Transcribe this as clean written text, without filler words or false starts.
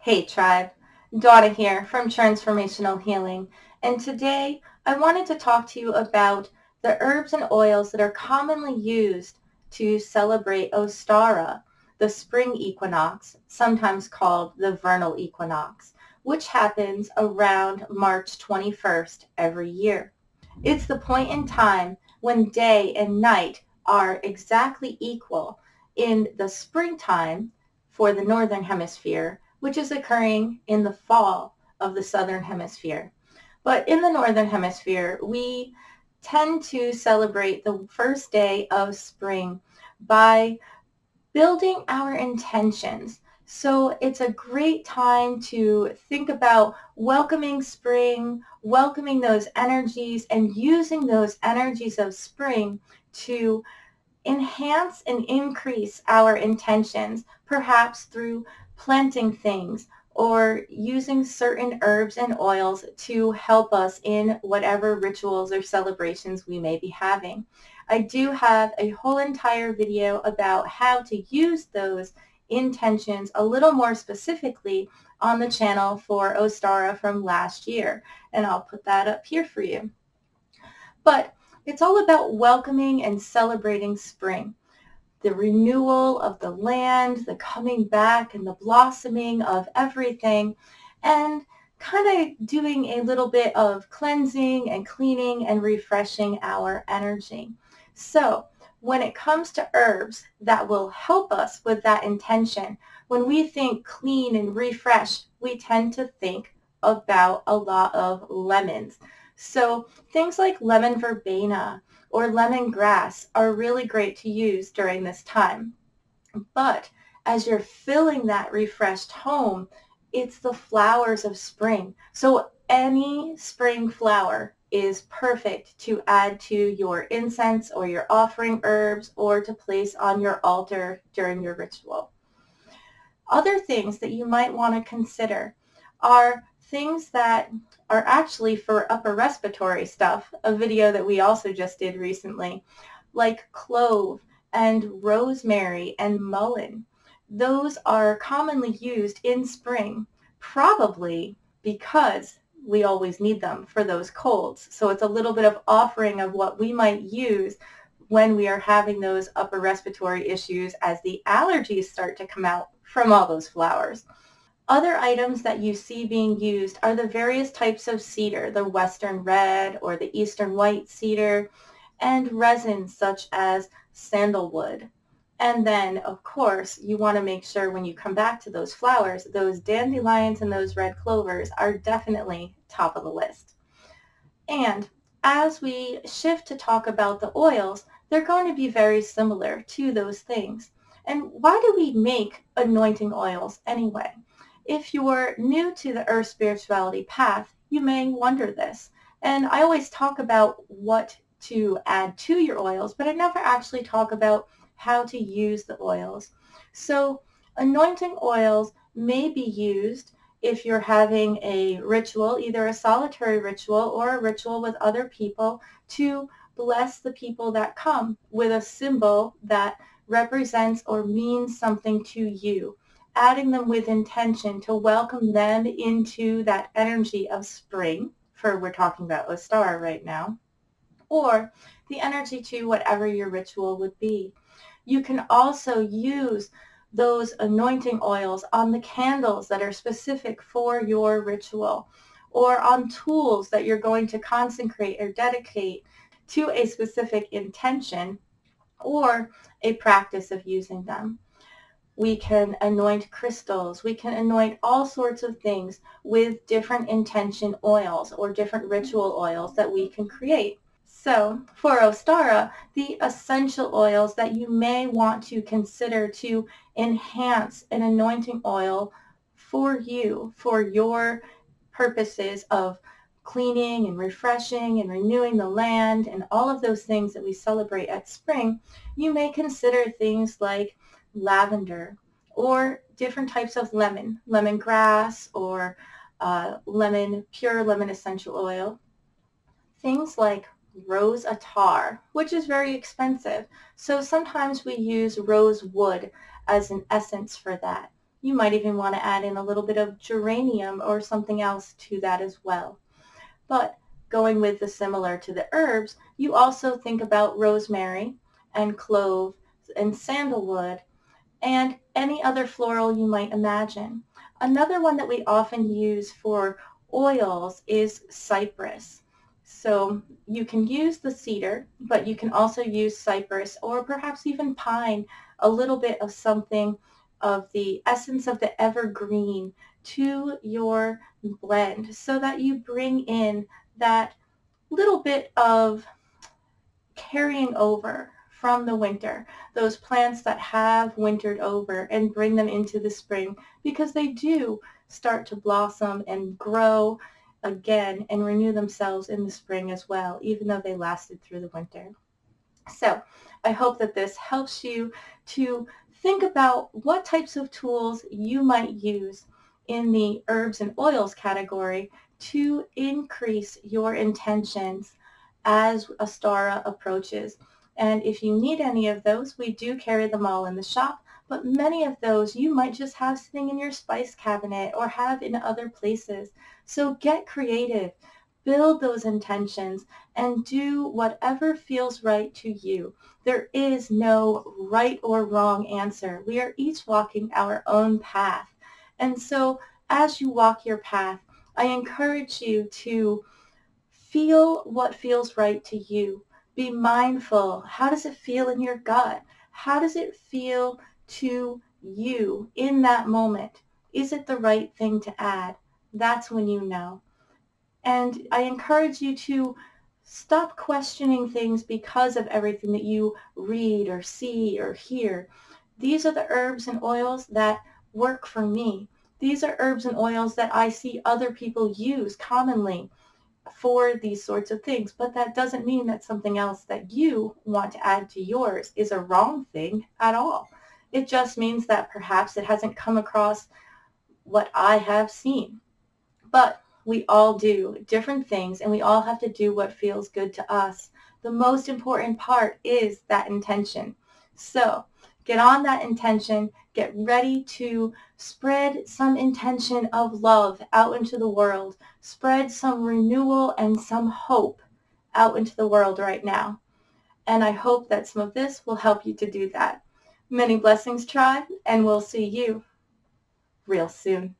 Hey tribe, Dawna here from Transformational Healing, and today I wanted to talk to you about the herbs and oils that are commonly used to celebrate Ostara, the spring equinox, sometimes called the vernal equinox, which happens around March 21st every year. It's the point in time when day and night are exactly equal in the springtime for the northern hemisphere, which is occurring in the fall of the southern hemisphere. But in the northern hemisphere, we tend to celebrate the first day of spring by building our intentions. So it's a great time to think about welcoming spring, welcoming those energies, and using those energies of spring to enhance and increase our intentions, perhaps through planting things or using certain herbs and oils to help us in whatever rituals or celebrations we may be having. I do have a whole entire video about how to use those intentions a little more specifically on the channel for Ostara from last year, and I'll put that up here for you. But it's all about welcoming and celebrating spring, the renewal of the land, the coming back and the blossoming of everything, and kind of doing a little bit of cleansing and cleaning and refreshing our energy. So when it comes to herbs that will help us with that intention, when we think clean and refresh, we tend to think about a lot of lemons. So things like lemon verbena or lemongrass are really great to use during this time. But as you're filling that refreshed home, it's the flowers of spring. So any spring flower is perfect to add to your incense or your offering herbs or to place on your altar during your ritual. Other things that you might want to consider are things that are actually for upper respiratory stuff, a video that we also just did recently, like clove and rosemary and mullein. Those are commonly used in spring, probably because we always need them for those colds. So it's a little bit of offering of what we might use when we are having those upper respiratory issues as the allergies start to come out from all those flowers. Other items that you see being used are the various types of cedar, the western red or the eastern white cedar, and resins such as sandalwood. And then, of course, you want to make sure when you come back to those flowers, those dandelions and those red clovers are definitely top of the list. And as we shift to talk about the oils, they're going to be very similar to those things. And why do we make anointing oils anyway? If you're new to the Earth Spirituality path, you may wonder this. And I always talk about what to add to your oils, but I never actually talk about how to use the oils. So anointing oils may be used if you're having a ritual, either a solitary ritual or a ritual with other people, to bless the people that come with a symbol that represents or means something to you, adding them with intention to welcome them into that energy of spring, for we're talking about Ostara right now, or the energy to whatever your ritual would be. You can also use those anointing oils on the candles that are specific for your ritual, or on tools that you're going to consecrate or dedicate to a specific intention or a practice of using them. We can anoint crystals. We can anoint all sorts of things with different intention oils or different ritual oils that we can create. So for Ostara, the essential oils that you may want to consider to enhance an anointing oil for you, for your purposes of cleaning and refreshing and renewing the land and all of those things that we celebrate at spring, you may consider things like lavender or different types of lemon, lemongrass or pure lemon essential oil. Things like rose attar, which is very expensive. So sometimes we use rose wood as an essence for that. You might even want to add in a little bit of geranium or something else to that as well. But going with the similar to the herbs, you also think about rosemary and clove and sandalwood and any other floral you might imagine. Another one that we often use for oils is cypress. So you can use the cedar, but you can also use cypress or perhaps even pine, a little bit of something of the essence of the evergreen to your blend so that you bring in that little bit of carrying over from the winter, those plants that have wintered over, and bring them into the spring, because they do start to blossom and grow again and renew themselves in the spring as well, even though they lasted through the winter. So I hope that this helps you to think about what types of tools you might use in the herbs and oils category to increase your intentions as Ostara approaches. And if you need any of those, we do carry them all in the shop, but many of those you might just have sitting in your spice cabinet or have in other places. So get creative, build those intentions, and do whatever feels right to you. There is no right or wrong answer. We are each walking our own path. And so as you walk your path, I encourage you to feel what feels right to you. Be mindful. How does it feel in your gut? How does it feel to you in that moment? Is it the right thing to add? That's when you know. And I encourage you to stop questioning things because of everything that you read or see or hear. These are the herbs and oils that work for me. These are herbs and oils that I see other people use commonly for these sorts of things, but that doesn't mean that something else that you want to add to yours is a wrong thing at all. It just means that perhaps it hasn't come across what I have seen. But we all do different things, and we all have to do what feels good to us. The most important part is that intention. So get on that intention, get ready to spread some intention of love out into the world, spread some renewal and some hope out into the world right now. And I hope that some of this will help you to do that. Many blessings, tribe, and we'll see you real soon.